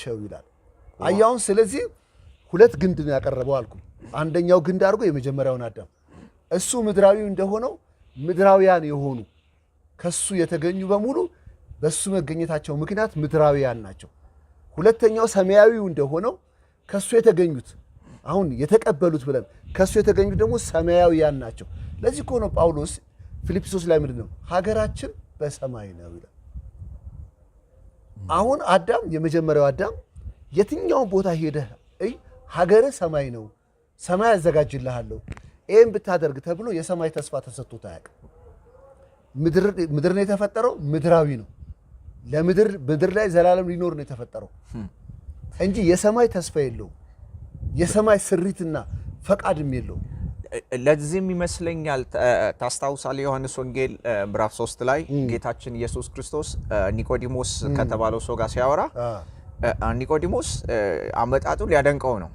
ናቸው ይላል። አያውን ስለዚህ ሁለት ግንድ ነው ያቀረበው አልኩ። አንደኛው ግንድ አድርጎ የመጀመሪያውን አዳም እሱ ምድራዊ እንደሆነው ምድራውያን የሆኑ ከሱ የተገኙ በሙሉ በሱ መገኘታቸው ምክንያት ምድራውያን ናቸው። ሁለተኛው ሰማያዊው እንደሆነው ከሱ የተገኙት አሁን የተቀበሉት ብለን ከሱ የተገኙት ደግሞ ሰማያዊያን ናቸው። ለዚህ እኮ ነው ጳውሎስ ፊልጵስዩስ ላይ ምንድነው ሀገራችን በሰማይ ነው ይላል። አሁን አዳም የመጀመሪያው አዳም የትኛው ቦታ ሄደህ ሀገር ሰማይ ነው ሰማይ አዘጋጅልሃለሁ ይሄን ብታደርግ ተብሎ የሰማይ ተስፋ ተሰጥቶት አያውቅም። ምድር ነው የተፈጠረው ምድራዊ ነው። ምድር ላይ ዘላለም ሊኖር ነው የተፈጠረው እንጂ የሰማይ ተስፋ የለውም። የሰማይ ስሪትና ፈቃድም የለውም። ለዚህም ይመስለኛል ታስታውሳለህ ዮሐንስ ወንጌል ምዕራፍ 3 ላይ ጌታችን ኢየሱስ ክርስቶስ ኒቆዲሞስ ከተባለው ሰው ጋር ሲያወራ ኒቆዲሞስ አመጣጡ ሊያደንቀው ነው።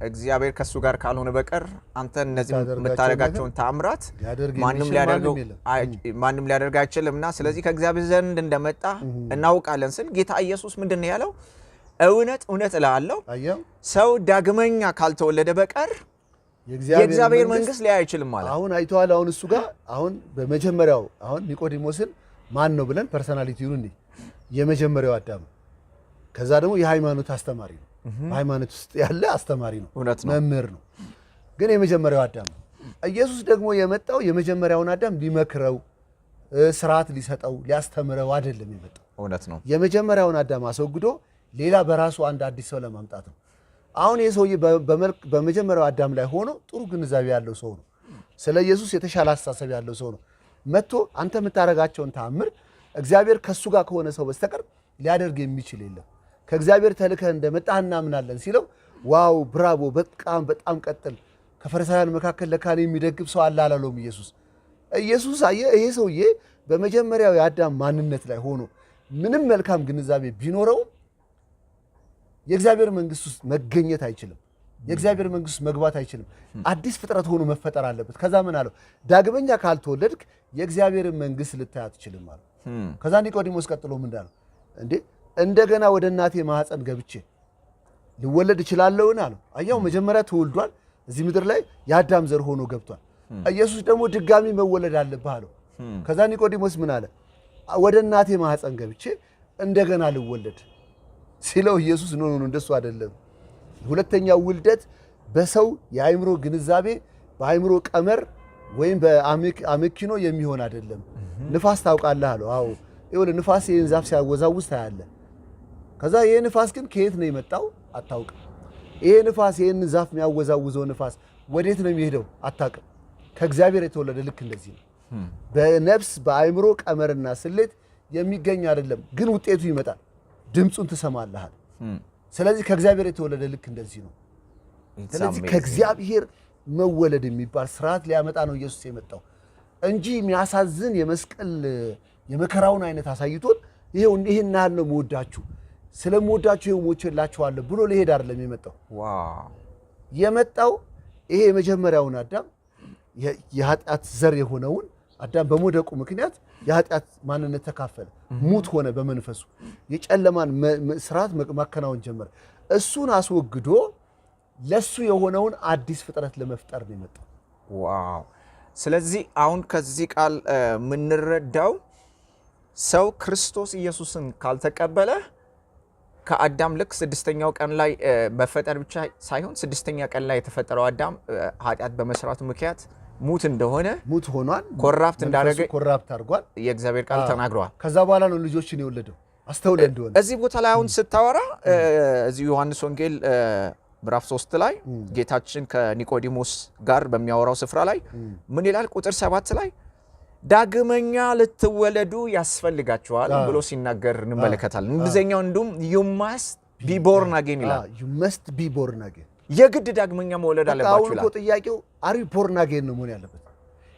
እግዚአብሔር ከሱ ጋር ካልሆነ በቀር አንተ እነዚህ የምታደርጋቸውን ተአምራት ማንም ሊያደርግ አይችልምና ስለዚህ ከእግዚአብሔር ዘንድ እንደመጣ እናውቃለን ስል ጌታ ኢየሱስ ምንድነው ያለው? እውነት እውነት እልሃለሁ ሰው ዳግመኛ ካልተወለደ በቀር የእግዚአብሔር መንግስት ሊያይ አይችልም ማለት። አሁን አይተዋል። አሁን እሱ ጋር አሁን በመጀመሪያው አሁን ኒቆዲሞስን ማን ነው ብለን ፐርሰናሊቲውን እንዴ የመጀመሪያው አዳም ከዛ ደግሞ የሃይማኖት አስተማሪ ነው። በሃይማኖት ውስጥ ያለ አስተማሪ ነው፣ መምህር ነው። ግን የመጀመሪያው አዳም ኢየሱስ ደግሞ የመጣው የመጀመሪያውን አዳም ሊመክረው ስርዓት ሊሰጠው ሊያስተምረው አይደለም የመጣው። እውነት ነው። የመጀመሪያውን አዳም አስወግዶ ሌላ በራሱ አንድ አዲስ ሰው ለማምጣት ነው። አሁን የሰውዬ በመጀመሪያው አዳም ላይ ሆኖ ጥሩ ግንዛቤ ያለው ሰው ነው። ስለ ኢየሱስ የተሻለ አስተሳሰብ ያለው ሰው ነው። መጥቶ አንተ የምታረጋቸውን ተአምር እግዚአብሔር ከሱ ጋር ከሆነ ሰው በስተቀር ሊያደርግ የሚችል የለም፣ ከእግዚአብሔር ተልከህ እንደመጣህ እናምናለን ሲለው ዋው ብራቮ በጣም ቀጥል፣ ከፈሪሳውያን መካከል ለካህን የሚደግፍ ሰው አለ አላለውም ኢየሱስ። ኢየሱስ ይሄ ሰውዬ በመጀመሪያው የአዳም ማንነት ላይ ሆኖ ምንም መልካም ግንዛቤ ቢኖረው የእግዚአብሔር መንግስት ውስጥ መገኘት አይችልም፣ የእግዚአብሔር መንግስት መግባት አይችልም። አዲስ ፍጥረት ሆኖ መፈጠር አለበት። ከዛ ምን አለው? ዳግመኛ ካልተወለድክ የእግዚአብሔር መንግስት ልታይ አትችልም አለው። ከዛ ኒቆዲሞስ ቀጥሎ ምን እንዳለው እንዴ እንደገና ወደ እናቴ ማህፀን ገብቼ ልወለድ እችላለሁን አለው። አያው መጀመሪያ ተወልዷል፣ እዚህ ምድር ላይ የአዳም ዘር ሆኖ ገብቷል። ኢየሱስ ደግሞ ድጋሚ መወለድ አለብህ አለው። ከዛ ኒቆዲሞስ ምን አለ? ወደ እናቴ ማህፀን ገብቼ እንደገና ልወለድ ሲለው ኢየሱስ ኖ እንደሱ አይደለም። ሁለተኛው ውልደት በሰው የአእምሮ ግንዛቤ በአእምሮ ቀመር ወይም በአመኪኖ የሚሆን አይደለም። ንፋስ ታውቃለህ አለው። አዎ ይኸውልህ ንፋስ ይሄን ዛፍ ሲያወዛውዝ ታያለህ። ከዛ ይሄ ንፋስ ግን ከየት ነው የመጣው አታውቅም። ይሄ ንፋስ ይሄን ዛፍ የሚያወዛውዘው ንፋስ ወዴት ነው የሚሄደው አታውቅም። ከእግዚአብሔር የተወለደ ልክ እንደዚህ ነው። በነፍስ በአእምሮ ቀመርና ስሌት የሚገኝ አይደለም፣ ግን ውጤቱ ይመጣል። ድምጹን ትሰማለህ። ስለዚህ ከእግዚአብሔር የተወለደ ልክ እንደዚህ ነው። ስለዚህ ከእግዚአብሔር መወለድ የሚባል ስርዓት ሊያመጣ ነው ኢየሱስ የመጣው እንጂ የሚያሳዝን የመስቀል የመከራውን አይነት አሳይቶን ይሄን ያህል ነው የምወዳችሁ ስለምወዳችሁ ይሄው ሞቼላችኋለሁ ብሎ ሊሄድ አይደለም የመጣው። ዋው የመጣው ይሄ የመጀመሪያውን አዳም የኃጢአት ዘር የሆነውን አዳም በመውደቁ ምክንያት የኃጢአት ማንነት ተካፈለ፣ ሙት ሆነ። በመንፈሱ የጨለማን ስርዓት ማከናወን ጀመረ። እሱን አስወግዶ ለሱ የሆነውን አዲስ ፍጥረት ለመፍጠር ነው የመጣው። ዋው! ስለዚህ አሁን ከዚህ ቃል የምንረዳው ሰው ክርስቶስ ኢየሱስን ካልተቀበለ ከአዳም ልክ ስድስተኛው ቀን ላይ መፈጠር ብቻ ሳይሆን ስድስተኛ ቀን ላይ የተፈጠረው አዳም ኃጢአት በመስራቱ ምክንያት ሙት እንደሆነ ሙት ሆኗል፣ ኮራፕት እንዳደረገ ኮራፕት አድርጓል የእግዚአብሔር ቃል ተናግሯል። ከዛ በኋላ ነው ልጆችን የወለደው። አስተውለ እንደሆነ እዚህ ቦታ ላይ አሁን ስታወራ እዚህ ዮሐንስ ወንጌል ምዕራፍ 3 ላይ ጌታችን ከኒቆዲሞስ ጋር በሚያወራው ስፍራ ላይ ምን ይላል? ቁጥር 7 ላይ ዳግመኛ ልትወለዱ ያስፈልጋችኋል ብሎ ሲናገር እንመለከታለን። እንግሊዘኛው እንደውም you must be born again ይላል። you must be born again የግድ ዳግመኛ መወለድ አለባችሁ ይላል። አሁን ጥያቄው are you born again ነው መሆን ያለበት።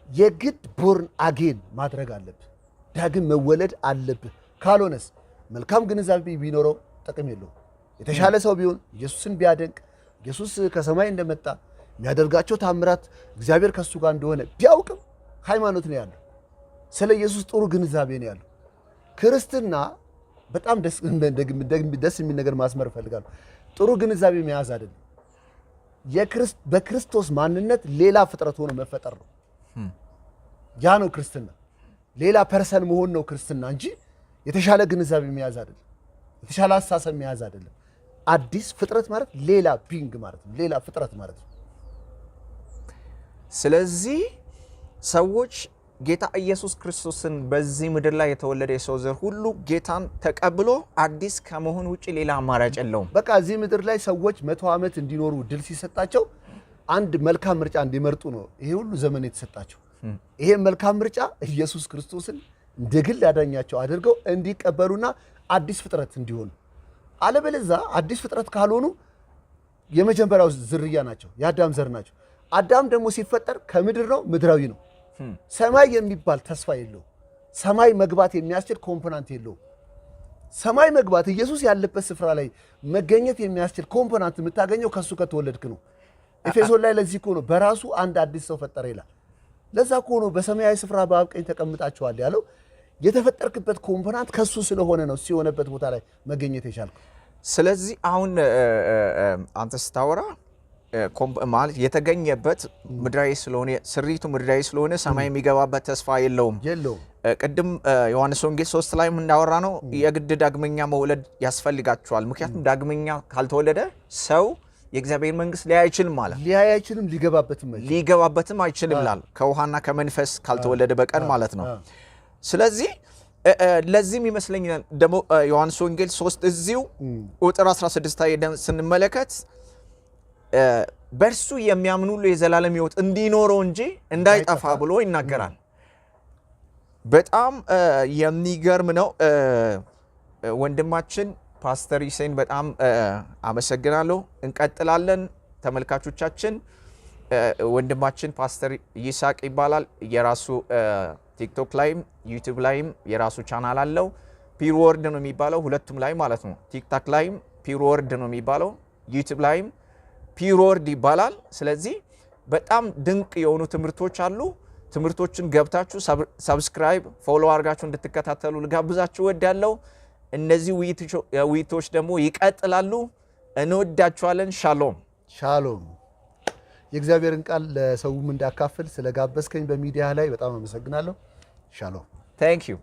የግድ born again ማድረግ አለብህ፣ ዳግም መወለድ አለብህ። ካልሆነስ መልካም ግንዛቤ ቢኖረው ጥቅም የለውም። የተሻለ ሰው ቢሆን ኢየሱስን ቢያደንቅ ኢየሱስ ከሰማይ እንደመጣ የሚያደርጋቸው ታምራት እግዚአብሔር ከሱ ጋር እንደሆነ ቢያውቅም ሃይማኖት ነው ያለው። ስለ ኢየሱስ ጥሩ ግንዛቤ ነው ያለው። ክርስትና በጣም ደስ የሚል ነገር ማስመር እፈልጋለሁ። ጥሩ ግንዛቤ መያዝ አይደለም፣ በክርስቶስ ማንነት ሌላ ፍጥረት ሆኖ መፈጠር ነው። ያ ነው ክርስትና። ሌላ ፐርሰን መሆን ነው ክርስትና እንጂ የተሻለ ግንዛቤ መያዝ አይደለም፣ የተሻለ አስተሳሰብ መያዝ አይደለም። አዲስ ፍጥረት ማለት ሌላ ቢንግ ማለት ነው፣ ሌላ ፍጥረት ማለት ነው። ስለዚህ ሰዎች ጌታ ኢየሱስ ክርስቶስን በዚህ ምድር ላይ የተወለደ የሰው ዘር ሁሉ ጌታን ተቀብሎ አዲስ ከመሆን ውጪ ሌላ አማራጭ የለውም። በቃ እዚህ ምድር ላይ ሰዎች 100 ዓመት እንዲኖሩ ድል ሲሰጣቸው አንድ መልካም ምርጫ እንዲመርጡ ነው ይሄ ሁሉ ዘመን የተሰጣቸው። ይሄ መልካም ምርጫ ኢየሱስ ክርስቶስን እንደ ግል ያዳኛቸው አድርገው እንዲቀበሉና አዲስ ፍጥረት እንዲሆኑ። አለበለዚያ አዲስ ፍጥረት ካልሆኑ የመጀመሪያው ዝርያ ናቸው፣ የአዳም ዘር ናቸው። አዳም ደግሞ ሲፈጠር ከምድር ነው፣ ምድራዊ ነው። ሰማይ የሚባል ተስፋ የለው። ሰማይ መግባት የሚያስችል ኮምፖናንት የለው። ሰማይ መግባት ኢየሱስ ያለበት ስፍራ ላይ መገኘት የሚያስችል ኮምፖናንት የምታገኘው ከሱ ከተወለድክ ነው። ኤፌሶን ላይ ለዚህ እኮ ነው በራሱ አንድ አዲስ ሰው ፈጠረ ይላል። ለዛ እኮ ነው በሰማያዊ ስፍራ በአብ ቀኝ ተቀምጣችኋል ያለው። የተፈጠርክበት ኮምፖናንት ከሱ ስለሆነ ነው ሲሆነበት ቦታ ላይ መገኘት የቻልከው። ስለዚህ አሁን አንተ ስታወራ ማለት የተገኘበት ምድራዊ ስለሆነ ስሪቱ ምድራዊ ስለሆነ ሰማይ የሚገባበት ተስፋ የለውም። ቅድም ዮሐንስ ወንጌል 3 ላይ እንዳወራ ነው የግድ ዳግመኛ መውለድ ያስፈልጋቸዋል። ምክንያቱም ዳግመኛ ካልተወለደ ሰው የእግዚአብሔር መንግስት ሊያይ አይችልም ማለት ሊገባበትም አይችልም ይላል። ከውሃና ከመንፈስ ካልተወለደ በቀር ማለት ነው። ስለዚህ ለዚህም ይመስለኛል ደግሞ ዮሐንስ ወንጌል 3 እዚሁ ቁጥር 16 ላይ ስንመለከት በእርሱ የሚያምኑ ሁሉ የዘላለም ሕይወት እንዲኖረው እንጂ እንዳይጠፋ ብሎ ይናገራል። በጣም የሚገርም ነው። ወንድማችን ፓስተር ይሴን በጣም አመሰግናለሁ። እንቀጥላለን ተመልካቾቻችን። ወንድማችን ፓስተር ይስሐቅ ይባላል። የራሱ ቲክቶክ ላይም ዩቲዩብ ላይም የራሱ ቻናል አለው። ፒር ወርድ ነው የሚባለው ሁለቱም ላይ ማለት ነው። ቲክቶክ ላይም ፒር ወርድ ነው የሚባለው፣ ዩቲዩብ ላይም ፒር ወርድ ይባላል። ስለዚህ በጣም ድንቅ የሆኑ ትምህርቶች አሉ። ትምህርቶችን ገብታችሁ ሰብስክራይብ ፎሎ አድርጋችሁ እንድትከታተሉ ልጋብዛችሁ እወዳለሁ። እነዚህ ውይይቶች ደግሞ ይቀጥላሉ። እንወዳችኋለን። ሻሎም ሻሎም። የእግዚአብሔርን ቃል ለሰውም እንዳካፍል ስለጋበዝከኝ በሚዲያ ላይ በጣም አመሰግናለሁ። ሻሎም። ታንክ ዩ